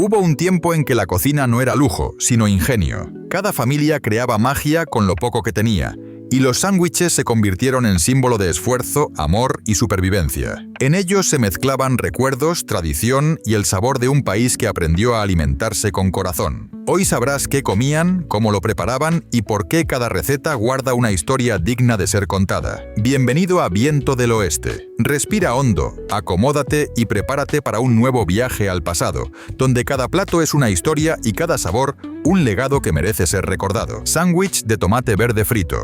Hubo un tiempo en que la cocina no era lujo, sino ingenio. Cada familia creaba magia con lo poco que tenía, y los sándwiches se convirtieron en símbolo de esfuerzo, amor y supervivencia. En ellos se mezclaban recuerdos, tradición y el sabor de un país que aprendió a alimentarse con corazón. Hoy sabrás qué comían, cómo lo preparaban y por qué cada receta guarda una historia digna de ser contada. Bienvenido a Viento del Oeste. Respira hondo, acomódate y prepárate para un nuevo viaje al pasado, donde cada plato es una historia y cada sabor un legado que merece ser recordado. Sándwich de tomate verde frito.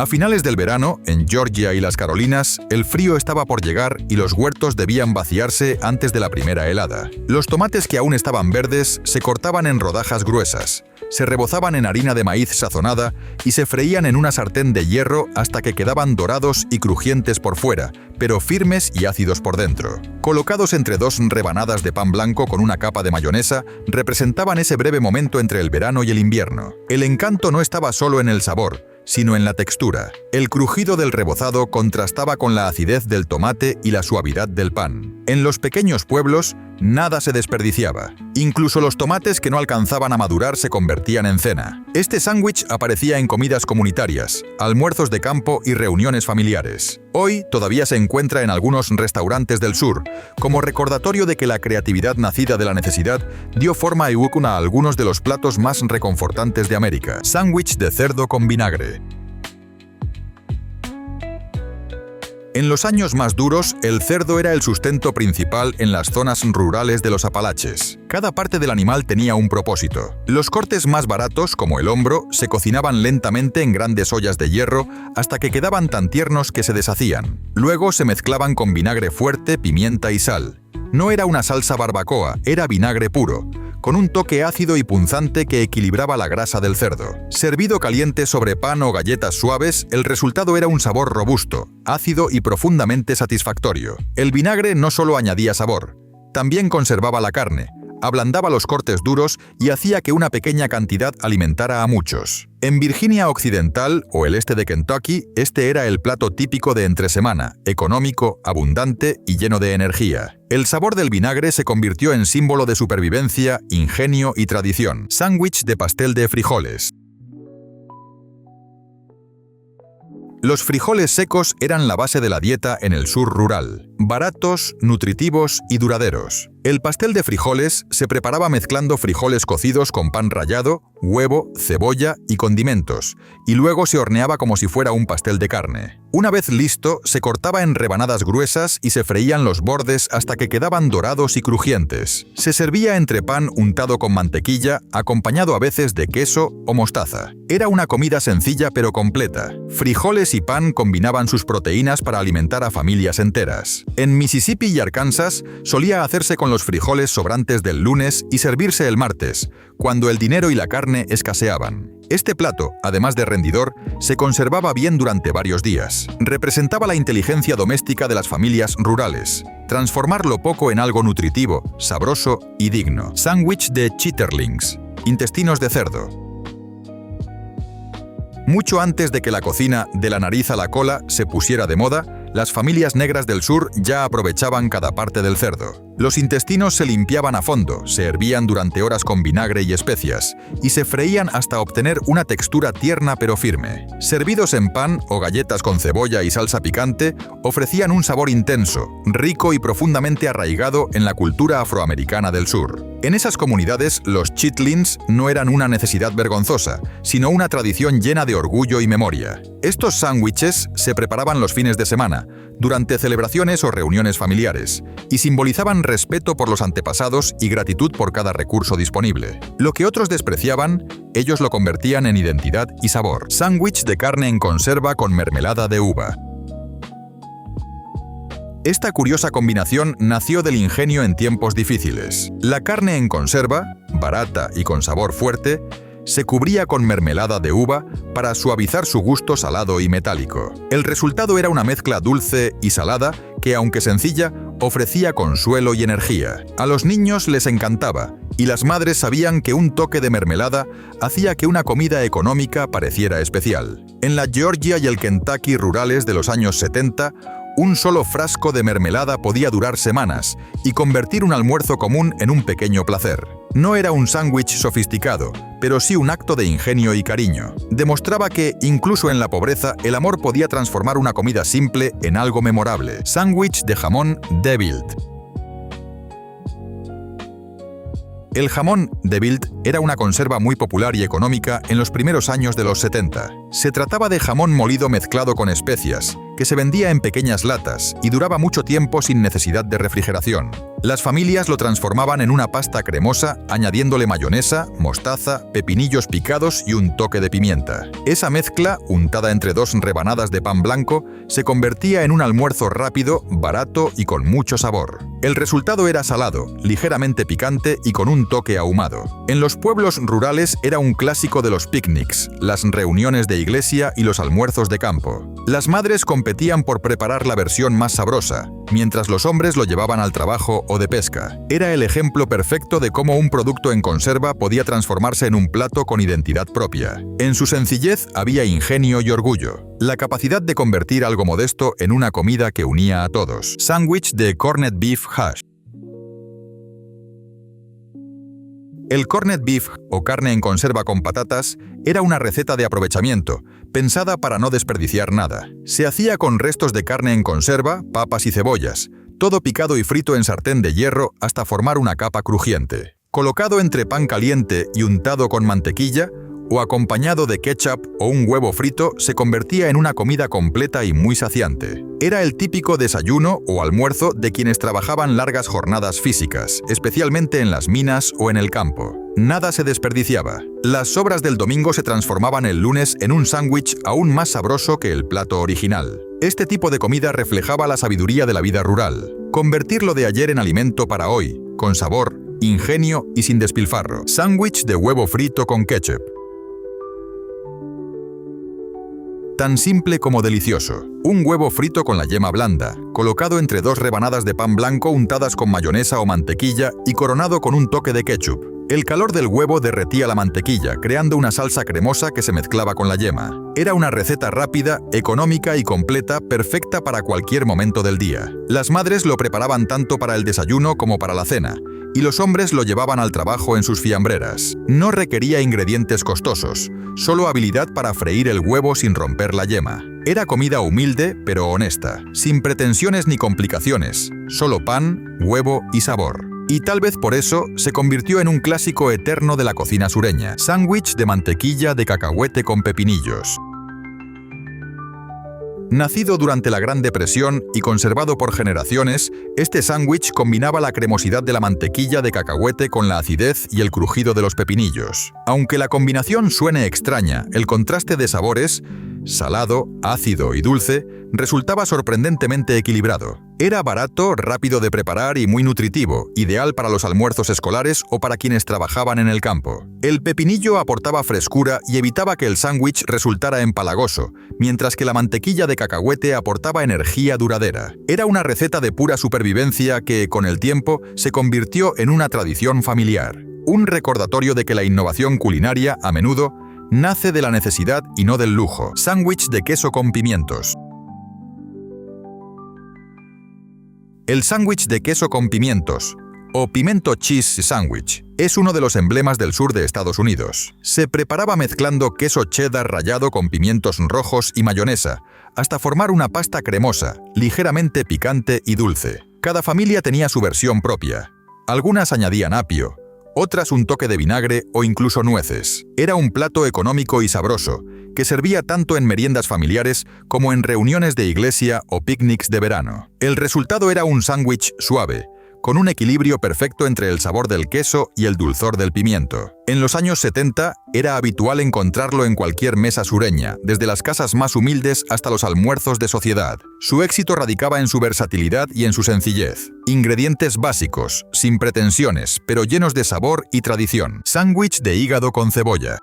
A finales del verano, en Georgia y las Carolinas, el frío estaba por llegar y los huertos debían vaciarse antes de la primera helada. Los tomates que aún estaban verdes se cortaban en rodajas gruesas, se rebozaban en harina de maíz sazonada y se freían en una sartén de hierro hasta que quedaban dorados y crujientes por fuera, pero firmes y ácidos por dentro. Colocados entre dos rebanadas de pan blanco con una capa de mayonesa, representaban ese breve momento entre el verano y el invierno. El encanto no estaba solo en el sabor, sino en la textura. El crujido del rebozado contrastaba con la acidez del tomate y la suavidad del pan. En los pequeños pueblos, nada se desperdiciaba. Incluso los tomates que no alcanzaban a madurar se convertían en cena. Este sándwich aparecía en comidas comunitarias, almuerzos de campo y reuniones familiares. Hoy todavía se encuentra en algunos restaurantes del sur, como recordatorio de que la creatividad nacida de la necesidad dio forma a algunos de los platos más reconfortantes de América. Sándwich de cerdo con vinagre. En los años más duros, el cerdo era el sustento principal en las zonas rurales de los Apalaches. Cada parte del animal tenía un propósito. Los cortes más baratos, como el hombro, se cocinaban lentamente en grandes ollas de hierro hasta que quedaban tan tiernos que se deshacían. Luego se mezclaban con vinagre fuerte, pimienta y sal. No era una salsa barbacoa, era vinagre puro, con un toque ácido y punzante que equilibraba la grasa del cerdo. Servido caliente sobre pan o galletas suaves, el resultado era un sabor robusto, ácido y profundamente satisfactorio. El vinagre no solo añadía sabor, también conservaba la carne, ablandaba los cortes duros y hacía que una pequeña cantidad alimentara a muchos. En Virginia Occidental o el este de Kentucky, este era el plato típico de entresemana, económico, abundante y lleno de energía. El sabor del vinagre se convirtió en símbolo de supervivencia, ingenio y tradición. Sándwich de pastel de frijoles. Los frijoles secos eran la base de la dieta en el sur rural, baratos, nutritivos y duraderos. El pastel de frijoles se preparaba mezclando frijoles cocidos con pan rallado, huevo, cebolla y condimentos, y luego se horneaba como si fuera un pastel de carne. Una vez listo, se cortaba en rebanadas gruesas y se freían los bordes hasta que quedaban dorados y crujientes. Se servía entre pan untado con mantequilla, acompañado a veces de queso o mostaza. Era una comida sencilla pero completa. Frijoles y pan combinaban sus proteínas para alimentar a familias enteras. En Mississippi y Arkansas solía hacerse con los frijoles sobrantes del lunes y servirse el martes, cuando el dinero y la carne escaseaban. Este plato, además de rendidor, se conservaba bien durante varios días. Representaba la inteligencia doméstica de las familias rurales. Transformar lo poco en algo nutritivo, sabroso y digno. Sándwich de chitterlings, intestinos de cerdo. Mucho antes de que la cocina de la nariz a la cola se pusiera de moda, las familias negras del sur ya aprovechaban cada parte del cerdo. Los intestinos se limpiaban a fondo, se hervían durante horas con vinagre y especias, y se freían hasta obtener una textura tierna pero firme. Servidos en pan o galletas con cebolla y salsa picante, ofrecían un sabor intenso, rico y profundamente arraigado en la cultura afroamericana del sur. En esas comunidades, los chitlins no eran una necesidad vergonzosa, sino una tradición llena de orgullo y memoria. Estos sándwiches se preparaban los fines de semana, durante celebraciones o reuniones familiares, y simbolizaban respeto por los antepasados y gratitud por cada recurso disponible. Lo que otros despreciaban, ellos lo convertían en identidad y sabor. Sándwich de carne en conserva con mermelada de uva. Esta curiosa combinación nació del ingenio en tiempos difíciles. La carne en conserva, barata y con sabor fuerte, se cubría con mermelada de uva para suavizar su gusto salado y metálico. El resultado era una mezcla dulce y salada que, aunque sencilla, ofrecía consuelo y energía. A los niños les encantaba, y las madres sabían que un toque de mermelada hacía que una comida económica pareciera especial. En la Georgia y el Kentucky rurales de los años 70, Un solo frasco de mermelada podía durar semanas y convertir un almuerzo común en un pequeño placer. No era un sándwich sofisticado, pero sí un acto de ingenio y cariño. Demostraba que, incluso en la pobreza, el amor podía transformar una comida simple en algo memorable. Sándwich de jamón Devilled. El jamón Devilled era una conserva muy popular y económica en los primeros años de los 70. Se trataba de jamón molido mezclado con especias, que se vendía en pequeñas latas y duraba mucho tiempo sin necesidad de refrigeración. Las familias lo transformaban en una pasta cremosa, añadiéndole mayonesa, mostaza, pepinillos picados y un toque de pimienta. Esa mezcla, untada entre dos rebanadas de pan blanco, se convertía en un almuerzo rápido, barato y con mucho sabor. El resultado era salado, ligeramente picante y con un toque ahumado. En los pueblos rurales era un clásico de los picnics, las reuniones de iglesia y los almuerzos de campo. Las madres competían por preparar la versión más sabrosa, mientras los hombres lo llevaban al trabajo o de pesca. Era el ejemplo perfecto de cómo un producto en conserva podía transformarse en un plato con identidad propia. En su sencillez había ingenio y orgullo, la capacidad de convertir algo modesto en una comida que unía a todos. Sándwich de corned beef hash. El corned beef, o carne en conserva con patatas, era una receta de aprovechamiento, pensada para no desperdiciar nada. Se hacía con restos de carne en conserva, papas y cebollas, todo picado y frito en sartén de hierro hasta formar una capa crujiente. Colocado entre pan caliente y untado con mantequilla, o acompañado de ketchup o un huevo frito, se convertía en una comida completa y muy saciante. Era el típico desayuno o almuerzo de quienes trabajaban largas jornadas físicas, especialmente en las minas o en el campo. Nada se desperdiciaba. Las sobras del domingo se transformaban el lunes en un sándwich aún más sabroso que el plato original. Este tipo de comida reflejaba la sabiduría de la vida rural. Convertir lo de ayer en alimento para hoy, con sabor, ingenio y sin despilfarro. Sándwich de huevo frito con ketchup. Tan simple como delicioso. Un huevo frito con la yema blanda, colocado entre dos rebanadas de pan blanco untadas con mayonesa o mantequilla y coronado con un toque de ketchup. El calor del huevo derretía la mantequilla, creando una salsa cremosa que se mezclaba con la yema. Era una receta rápida, económica y completa, perfecta para cualquier momento del día. Las madres lo preparaban tanto para el desayuno como para la cena, y los hombres lo llevaban al trabajo en sus fiambreras. No requería ingredientes costosos, solo habilidad para freír el huevo sin romper la yema. Era comida humilde pero honesta, sin pretensiones ni complicaciones, solo pan, huevo y sabor. Y tal vez por eso se convirtió en un clásico eterno de la cocina sureña. Sándwich de mantequilla de cacahuete con pepinillos. Nacido durante la Gran Depresión y conservado por generaciones, este sándwich combinaba la cremosidad de la mantequilla de cacahuete con la acidez y el crujido de los pepinillos. Aunque la combinación suene extraña, el contraste de sabores, salado, ácido y dulce, resultaba sorprendentemente equilibrado. Era barato, rápido de preparar y muy nutritivo, ideal para los almuerzos escolares o para quienes trabajaban en el campo. El pepinillo aportaba frescura y evitaba que el sándwich resultara empalagoso, mientras que la mantequilla de cacahuete aportaba energía duradera. Era una receta de pura supervivencia que, con el tiempo, se convirtió en una tradición familiar. Un recordatorio de que la innovación culinaria, a menudo, nace de la necesidad y no del lujo. Sándwich de queso con pimientos. El sándwich de queso con pimientos, o pimento cheese sandwich, es uno de los emblemas del sur de Estados Unidos. Se preparaba mezclando queso cheddar rallado con pimientos rojos y mayonesa, hasta formar una pasta cremosa, ligeramente picante y dulce. Cada familia tenía su versión propia. Algunas añadían apio, otras un toque de vinagre o incluso nueces. Era un plato económico y sabroso, que servía tanto en meriendas familiares como en reuniones de iglesia o picnics de verano. El resultado era un sándwich suave, con un equilibrio perfecto entre el sabor del queso y el dulzor del pimiento. En los años 70 era habitual encontrarlo en cualquier mesa sureña, desde las casas más humildes hasta los almuerzos de sociedad. Su éxito radicaba en su versatilidad y en su sencillez. Ingredientes básicos, sin pretensiones, pero llenos de sabor y tradición. Sándwich de hígado con cebolla.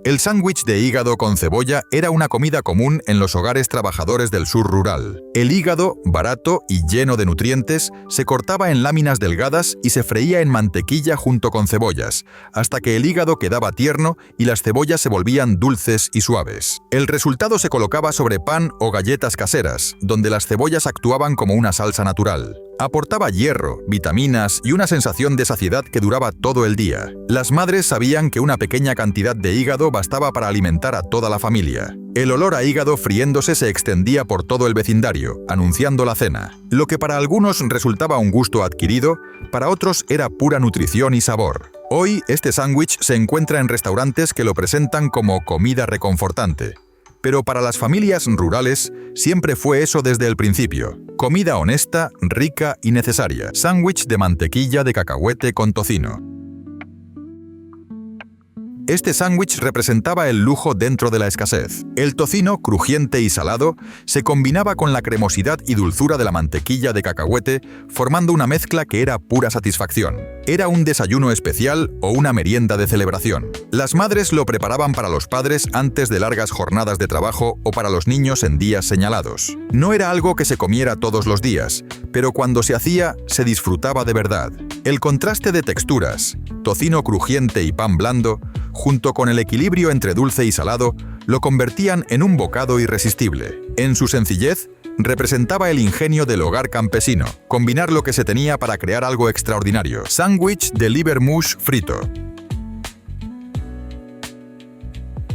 El sándwich de hígado con cebolla era una comida común en los hogares trabajadores del sur rural. El hígado, barato y lleno de nutrientes, se cortaba en láminas delgadas y se freía en mantequilla junto con cebollas, hasta que el hígado quedaba tierno y las cebollas se volvían dulces y suaves. El resultado se colocaba sobre pan o galletas caseras, donde las cebollas actuaban como una salsa natural. Aportaba hierro, vitaminas y una sensación de saciedad que duraba todo el día. Las madres sabían que una pequeña cantidad de hígado bastaba para alimentar a toda la familia. El olor a hígado friéndose se extendía por todo el vecindario, anunciando la cena. Lo que para algunos resultaba un gusto adquirido, para otros era pura nutrición y sabor. Hoy, este sándwich se encuentra en restaurantes que lo presentan como comida reconfortante. Pero para las familias rurales siempre fue eso desde el principio. Comida honesta, rica y necesaria. Sándwich de mantequilla de cacahuete con tocino. Este sándwich representaba el lujo dentro de la escasez. El tocino, crujiente y salado, se combinaba con la cremosidad y dulzura de la mantequilla de cacahuete, formando una mezcla que era pura satisfacción. Era un desayuno especial o una merienda de celebración. Las madres lo preparaban para los padres antes de largas jornadas de trabajo o para los niños en días señalados. No era algo que se comiera todos los días, pero cuando se hacía, se disfrutaba de verdad. El contraste de texturas, tocino crujiente y pan blando, junto con el equilibrio entre dulce y salado, lo convertían en un bocado irresistible. En su sencillez, representaba el ingenio del hogar campesino, combinar lo que se tenía para crear algo extraordinario. Sándwich de liver mush frito.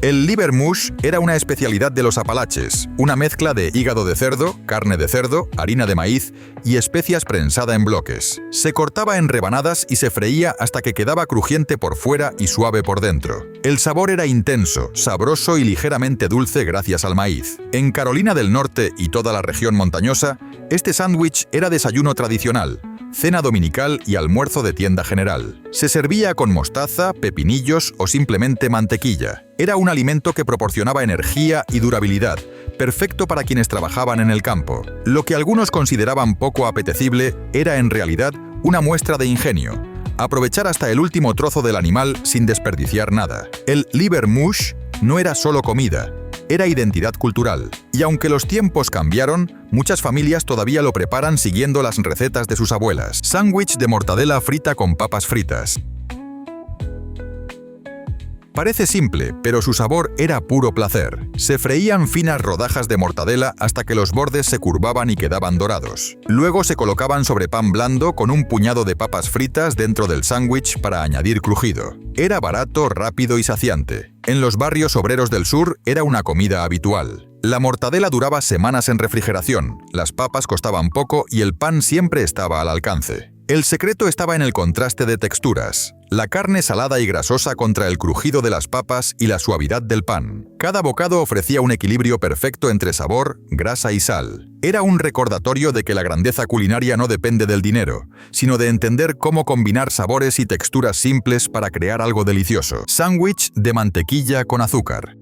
El liver mush era una especialidad de los Apalaches, una mezcla de hígado de cerdo, carne de cerdo, harina de maíz y especias prensada en bloques. Se cortaba en rebanadas y se freía hasta que quedaba crujiente por fuera y suave por dentro. El sabor era intenso, sabroso y ligeramente dulce gracias al maíz. En Carolina del Norte y toda la región montañosa, este sándwich era desayuno tradicional, cena dominical y almuerzo de tienda general. Se servía con mostaza, pepinillos o simplemente mantequilla. Era un alimento que proporcionaba energía y durabilidad, perfecto para quienes trabajaban en el campo. Lo que algunos consideraban poco apetecible era en realidad una muestra de ingenio. Aprovechar hasta el último trozo del animal sin desperdiciar nada. El liver mush no era solo comida, era identidad cultural. Y aunque los tiempos cambiaron, muchas familias todavía lo preparan siguiendo las recetas de sus abuelas. Sándwich de mortadela frita con papas fritas. Parece simple, pero su sabor era puro placer. Se freían finas rodajas de mortadela hasta que los bordes se curvaban y quedaban dorados. Luego se colocaban sobre pan blando con un puñado de papas fritas dentro del sándwich para añadir crujido. Era barato, rápido y saciante. En los barrios obreros del sur era una comida habitual. La mortadela duraba semanas en refrigeración, las papas costaban poco y el pan siempre estaba al alcance. El secreto estaba en el contraste de texturas, la carne salada y grasosa contra el crujido de las papas y la suavidad del pan. Cada bocado ofrecía un equilibrio perfecto entre sabor, grasa y sal. Era un recordatorio de que la grandeza culinaria no depende del dinero, sino de entender cómo combinar sabores y texturas simples para crear algo delicioso. Sándwich de mantequilla con azúcar.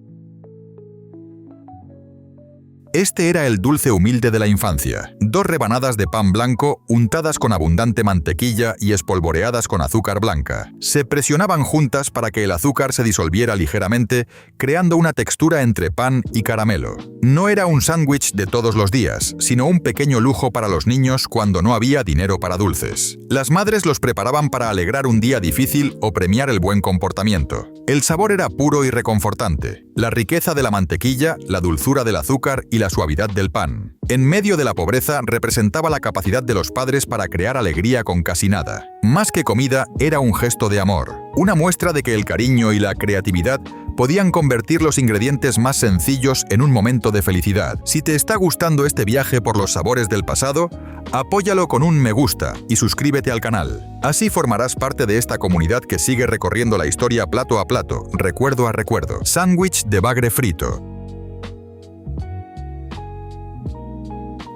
Este era el dulce humilde de la infancia. 2 rebanadas de pan blanco untadas con abundante mantequilla y espolvoreadas con azúcar blanca. Se presionaban juntas para que el azúcar se disolviera ligeramente, creando una textura entre pan y caramelo. No era un sándwich de todos los días, sino un pequeño lujo para los niños cuando no había dinero para dulces. Las madres los preparaban para alegrar un día difícil o premiar el buen comportamiento. El sabor era puro y reconfortante. La riqueza de la mantequilla, la dulzura del azúcar y la suavidad del pan. En medio de la pobreza representaba la capacidad de los padres para crear alegría con casi nada. Más que comida, era un gesto de amor, una muestra de que el cariño y la creatividad podían convertir los ingredientes más sencillos en un momento de felicidad. Si te está gustando este viaje por los sabores del pasado, apóyalo con un me gusta y suscríbete al canal. Así formarás parte de esta comunidad que sigue recorriendo la historia plato a plato, recuerdo a recuerdo. Sándwich de bagre frito.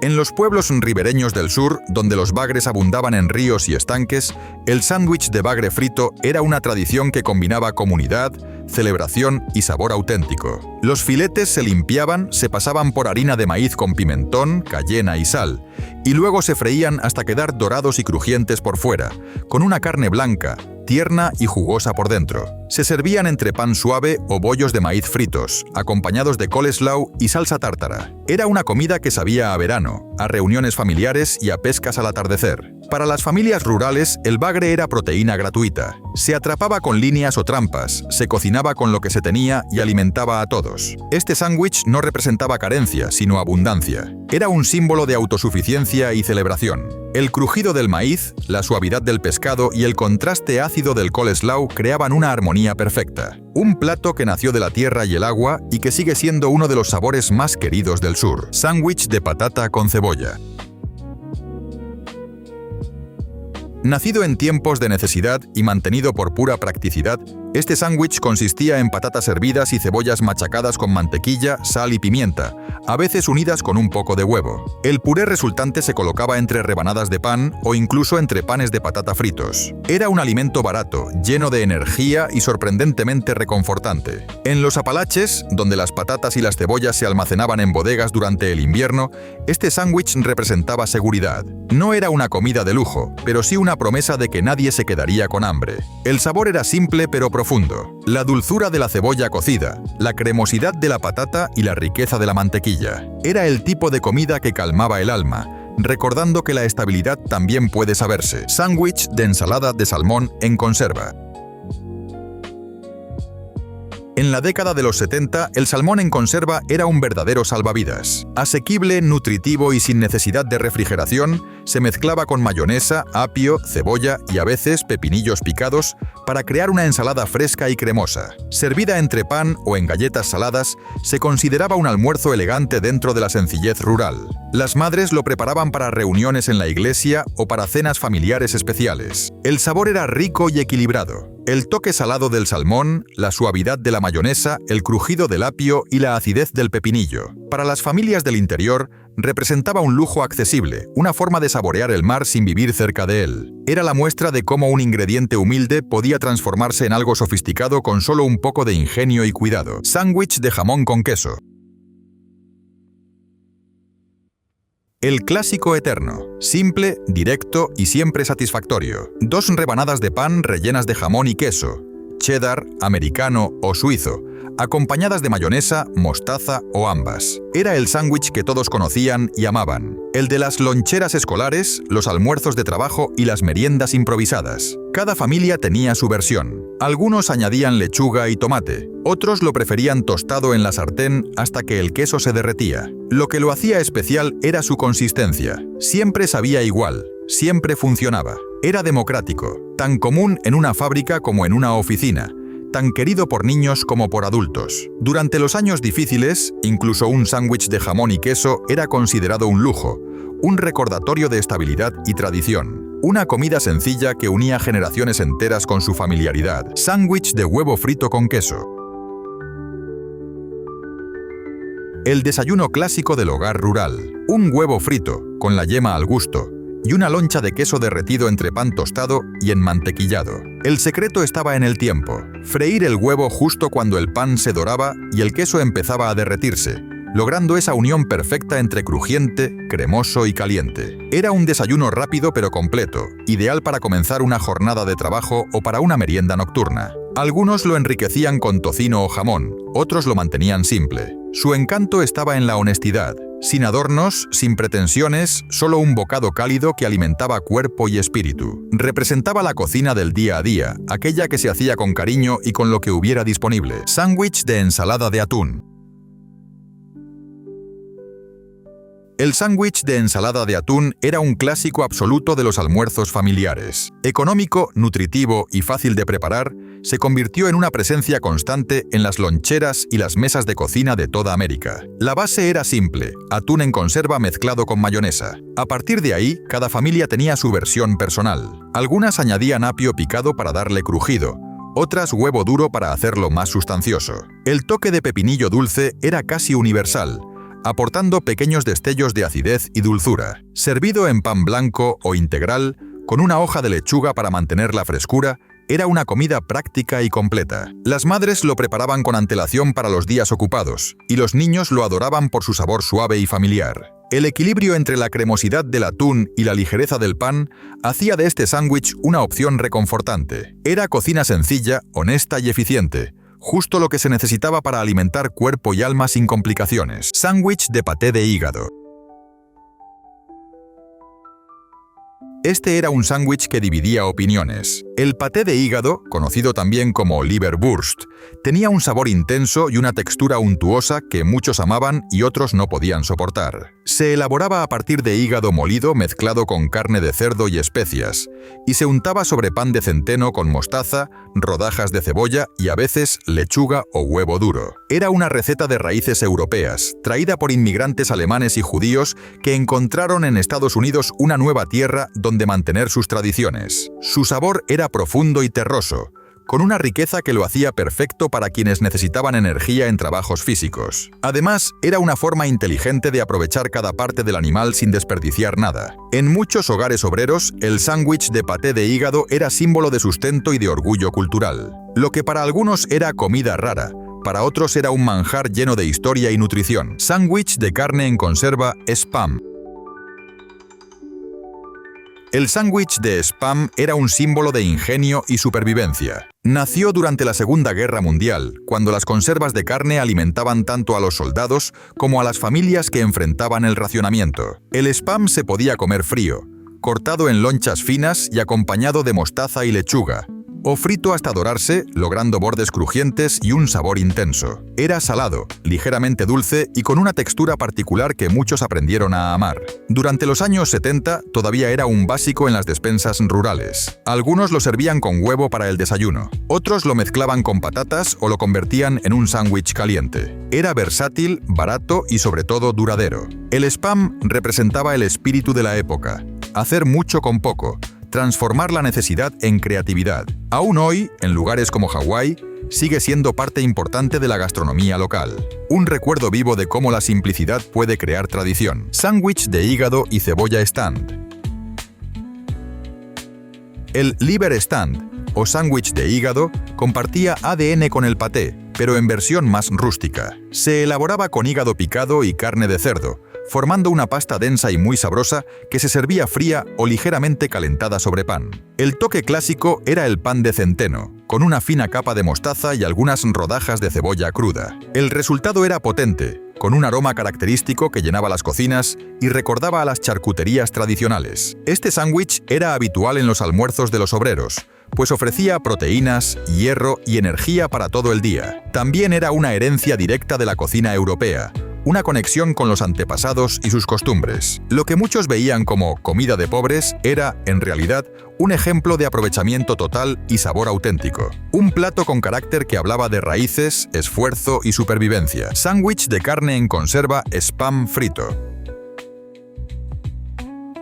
En los pueblos ribereños del sur, donde los bagres abundaban en ríos y estanques, el sándwich de bagre frito era una tradición que combinaba comunidad, celebración y sabor auténtico. Los filetes se limpiaban, se pasaban por harina de maíz con pimentón, cayena y sal, y luego se freían hasta quedar dorados y crujientes por fuera, con una carne blanca, tierna y jugosa por dentro. Se servían entre pan suave o bollos de maíz fritos, acompañados de coleslaw y salsa tártara. Era una comida que sabía a verano, a reuniones familiares y a pescas al atardecer. Para las familias rurales, el bagre era proteína gratuita. Se atrapaba con líneas o trampas, se cocinaba con lo que se tenía y alimentaba a todos. Este sándwich no representaba carencia, sino abundancia. Era un símbolo de autosuficiencia y celebración. El crujido del maíz, la suavidad del pescado y el contraste ácido del coleslaw creaban una armonía perfecta. Un plato que nació de la tierra y el agua y que sigue siendo uno de los sabores más queridos del sur. Sándwich de patata con cebolla. Nacido en tiempos de necesidad y mantenido por pura practicidad, este sándwich consistía en patatas hervidas y cebollas machacadas con mantequilla, sal y pimienta, a veces unidas con un poco de huevo. El puré resultante se colocaba entre rebanadas de pan o incluso entre panes de patata fritos. Era un alimento barato, lleno de energía y sorprendentemente reconfortante. En los Apalaches, donde las patatas y las cebollas se almacenaban en bodegas durante el invierno, este sándwich representaba seguridad. No era una comida de lujo, pero sí una promesa de que nadie se quedaría con hambre. El sabor era simple pero profundo. La dulzura de la cebolla cocida, la cremosidad de la patata y la riqueza de la mantequilla. Era el tipo de comida que calmaba el alma, recordando que la estabilidad también puede saberse. Sándwich de ensalada de salmón en conserva. En la década de los 70, el salmón en conserva era un verdadero salvavidas. Asequible, nutritivo y sin necesidad de refrigeración, se mezclaba con mayonesa, apio, cebolla y a veces pepinillos picados para crear una ensalada fresca y cremosa. Servida entre pan o en galletas saladas, se consideraba un almuerzo elegante dentro de la sencillez rural. Las madres lo preparaban para reuniones en la iglesia o para cenas familiares especiales. El sabor era rico y equilibrado. El toque salado del salmón, la suavidad de la mayonesa, el crujido del apio y la acidez del pepinillo. Para las familias del interior, representaba un lujo accesible, una forma de saborear el mar sin vivir cerca de él. Era la muestra de cómo un ingrediente humilde podía transformarse en algo sofisticado con solo un poco de ingenio y cuidado. Sándwich de jamón con queso. El clásico eterno, simple, directo y siempre satisfactorio. 2 rebanadas de pan rellenas de jamón y queso, cheddar, americano o suizo, acompañadas de mayonesa, mostaza o ambas. Era el sándwich que todos conocían y amaban. El de las loncheras escolares, los almuerzos de trabajo y las meriendas improvisadas. Cada familia tenía su versión. Algunos añadían lechuga y tomate, otros lo preferían tostado en la sartén hasta que el queso se derretía. Lo que lo hacía especial era su consistencia. Siempre sabía igual, siempre funcionaba. Era democrático, tan común en una fábrica como en una oficina, tan querido por niños como por adultos. Durante los años difíciles, incluso un sándwich de jamón y queso era considerado un lujo, un recordatorio de estabilidad y tradición. Una comida sencilla que unía generaciones enteras con su familiaridad. Sándwich de huevo frito con queso. El desayuno clásico del hogar rural. Un huevo frito, con la yema al gusto, y una loncha de queso derretido entre pan tostado y enmantequillado. El secreto estaba en el tiempo. Freír el huevo justo cuando el pan se doraba y el queso empezaba a derretirse, logrando esa unión perfecta entre crujiente, cremoso y caliente. Era un desayuno rápido pero completo, ideal para comenzar una jornada de trabajo o para una merienda nocturna. Algunos lo enriquecían con tocino o jamón, otros lo mantenían simple. Su encanto estaba en la honestidad. Sin adornos, sin pretensiones, solo un bocado cálido que alimentaba cuerpo y espíritu. Representaba la cocina del día a día, aquella que se hacía con cariño y con lo que hubiera disponible. Sándwich de ensalada de atún. El sándwich de ensalada de atún era un clásico absoluto de los almuerzos familiares. Económico, nutritivo y fácil de preparar, se convirtió en una presencia constante en las loncheras y las mesas de cocina de toda América. La base era simple, atún en conserva mezclado con mayonesa. A partir de ahí, cada familia tenía su versión personal. Algunas añadían apio picado para darle crujido, otras huevo duro para hacerlo más sustancioso. El toque de pepinillo dulce era casi universal, aportando pequeños destellos de acidez y dulzura. Servido en pan blanco o integral, con una hoja de lechuga para mantener la frescura, era una comida práctica y completa. Las madres lo preparaban con antelación para los días ocupados, y los niños lo adoraban por su sabor suave y familiar. El equilibrio entre la cremosidad del atún y la ligereza del pan hacía de este sándwich una opción reconfortante. Era cocina sencilla, honesta y eficiente, justo lo que se necesitaba para alimentar cuerpo y alma sin complicaciones. Sándwich de paté de hígado. Este era un sándwich que dividía opiniones. El paté de hígado, conocido también como Leberwurst, tenía un sabor intenso y una textura untuosa que muchos amaban y otros no podían soportar. Se elaboraba a partir de hígado molido mezclado con carne de cerdo y especias, y se untaba sobre pan de centeno con mostaza, rodajas de cebolla y a veces lechuga o huevo duro. Era una receta de raíces europeas, traída por inmigrantes alemanes y judíos que encontraron en Estados Unidos una nueva tierra donde mantener sus tradiciones. Su sabor era profundo y terroso, con una riqueza que lo hacía perfecto para quienes necesitaban energía en trabajos físicos. Además, era una forma inteligente de aprovechar cada parte del animal sin desperdiciar nada. En muchos hogares obreros, el sándwich de paté de hígado era símbolo de sustento y de orgullo cultural. Lo que para algunos era comida rara, para otros era un manjar lleno de historia y nutrición. Sándwich de carne en conserva Spam. El sándwich de Spam era un símbolo de ingenio y supervivencia. Nació durante la Segunda Guerra Mundial, cuando las conservas de carne alimentaban tanto a los soldados como a las familias que enfrentaban el racionamiento. El Spam se podía comer frío, cortado en lonchas finas y acompañado de mostaza y lechuga, o frito hasta dorarse, logrando bordes crujientes y un sabor intenso. Era salado, ligeramente dulce y con una textura particular que muchos aprendieron a amar. Durante los años 70 todavía era un básico en las despensas rurales. Algunos lo servían con huevo para el desayuno, otros lo mezclaban con patatas o lo convertían en un sándwich caliente. Era versátil, barato y sobre todo duradero. El Spam representaba el espíritu de la época: hacer mucho con poco, transformar la necesidad en creatividad. Aún hoy, en lugares como Hawái, sigue siendo parte importante de la gastronomía local. Un recuerdo vivo de cómo la simplicidad puede crear tradición. Sándwich de hígado y cebolla stand. El liver stand, o sándwich de hígado, compartía ADN con el paté, pero en versión más rústica. Se elaboraba con hígado picado y carne de cerdo, formando una pasta densa y muy sabrosa que se servía fría o ligeramente calentada sobre pan. El toque clásico era el pan de centeno, con una fina capa de mostaza y algunas rodajas de cebolla cruda. El resultado era potente, con un aroma característico que llenaba las cocinas y recordaba a las charcuterías tradicionales. Este sándwich era habitual en los almuerzos de los obreros, pues ofrecía proteínas, hierro y energía para todo el día. También era una herencia directa de la cocina europea, una conexión con los antepasados y sus costumbres. Lo que muchos veían como comida de pobres era, en realidad, un ejemplo de aprovechamiento total y sabor auténtico. Un plato con carácter que hablaba de raíces, esfuerzo y supervivencia. Sándwich de carne en conserva Spam frito.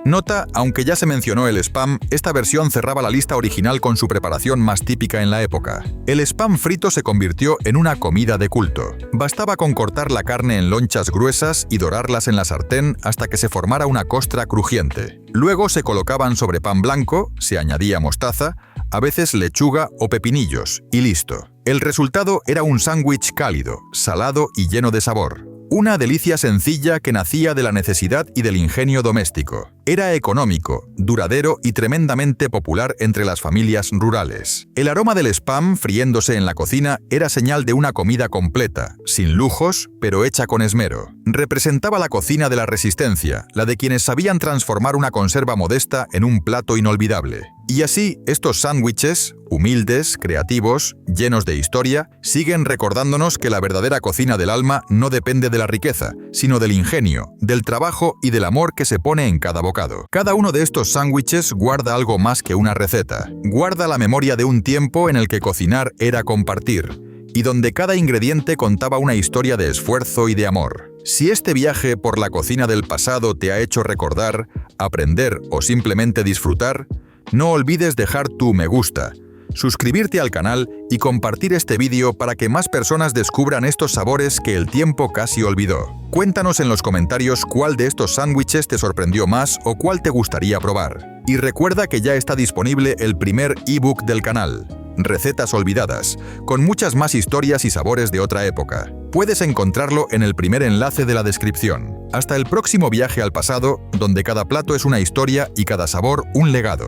Nota, aunque ya se mencionó el Spam, esta versión cerraba la lista original con su preparación más típica en la época. El Spam frito se convirtió en una comida de culto. Bastaba con cortar la carne en lonchas gruesas y dorarlas en la sartén hasta que se formara una costra crujiente. Luego se colocaban sobre pan blanco, se añadía mostaza, a veces lechuga o pepinillos, y listo. El resultado era un sándwich cálido, salado y lleno de sabor. Una delicia sencilla que nacía de la necesidad y del ingenio doméstico. Era económico, duradero y tremendamente popular entre las familias rurales. El aroma del Spam friéndose en la cocina era señal de una comida completa, sin lujos, pero hecha con esmero. Representaba la cocina de la resistencia, la de quienes sabían transformar una conserva modesta en un plato inolvidable. Y así, estos sándwiches, humildes, creativos, llenos de historia, siguen recordándonos que la verdadera cocina del alma no depende de la riqueza, sino del ingenio, del trabajo y del amor que se pone en cada bocado. Cada uno de estos sándwiches guarda algo más que una receta. Guarda la memoria de un tiempo en el que cocinar era compartir, y donde cada ingrediente contaba una historia de esfuerzo y de amor. Si este viaje por la cocina del pasado te ha hecho recordar, aprender o simplemente disfrutar, no olvides dejar tu me gusta, suscribirte al canal y compartir este vídeo para que más personas descubran estos sabores que el tiempo casi olvidó. Cuéntanos en los comentarios cuál de estos sándwiches te sorprendió más o cuál te gustaría probar. Y recuerda que ya está disponible el primer ebook del canal, Recetas Olvidadas, con muchas más historias y sabores de otra época. Puedes encontrarlo en el primer enlace de la descripción. Hasta el próximo viaje al pasado, donde cada plato es una historia y cada sabor un legado.